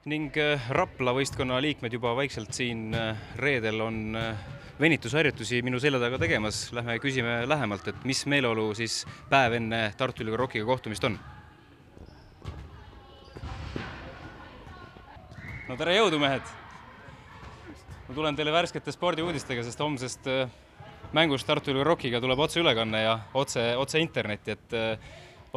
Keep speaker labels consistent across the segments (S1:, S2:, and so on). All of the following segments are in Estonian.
S1: ning Rapla võistkonna liikmed juba vaikselt siin reedel on venitusharjutusi minu selja taga tegemas. Lähme küsime lähemalt, et mis meeleolu siis päev enne Tartu Ülikooli Rockiga kohtumist on. No tere jõudu, mehed! Ma tulen teile värskete spordiuudistega, sest homsest mängust Tartu Ülikooli Rockiga tuleb otse ülekanne ja otse internetti, et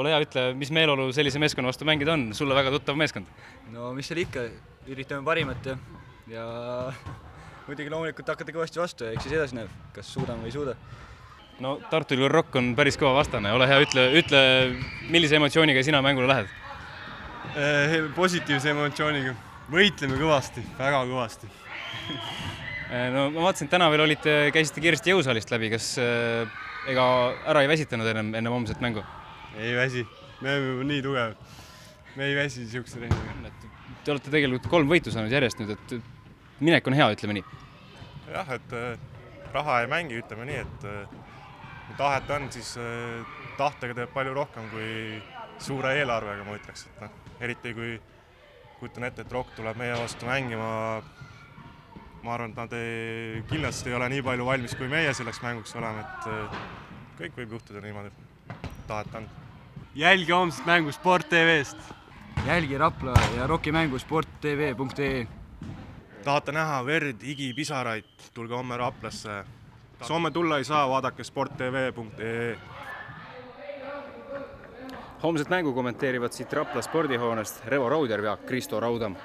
S1: ole hea, ütle, mis meeleolu sellise meeskonna vastu mängida on? Sulle väga tuttav meeskond.
S2: No mis seal ikka, üritame parimat ja muidugi loomulikult hakkate kõvasti vastu ja eks siis edasi näeb, kas suudame või ei suuda.
S1: No Tartu Ülikooli Rock on päris kõva vastane, ole hea, ütle, millise emotsiooniga sina mängule lähed?
S3: Positiivse emotsiooniga. Võitleme kõvasti, väga kõvasti.
S1: No ma vaatasin, et täna veel käisite kiiresti jõusaalist läbi, kas ega ära ei väsitanud enne homset mängu?
S3: Ei väsi, me oleme nii tugev. Me ei väsi siukse reeniga.
S1: Te olete tegelikult 3 võitu saanud järjest nüüd, et minek on hea, ütleme nii.
S4: Jah, et raha ei mängi, ütleme nii, et kui tahet on, siis tahtega teeb palju rohkem kui suure eelarvega, ma ütleks. Et eriti kui kujutan ette, et Rock tuleb meie vastu mängima, ma arvan, et nad kindlasti ei ole nii palju valmis, kui meie selleks mänguks oleme, et kõik võib juhtuda niimoodi, tahet on.
S3: Jälgi homset mängu Sport TV-st.
S2: Jälgi Rapla ja Rocki mängu sporttv.ee.
S4: Tahate näha verd, higi, pisaraid, tulge homme Raplasse. Soome tulla ei saa, vaadake sporttv.ee.
S1: Homset mängu kommenteerivad siit Rapla spordihoonest Revo Raudjärv ja Kristo Raudam.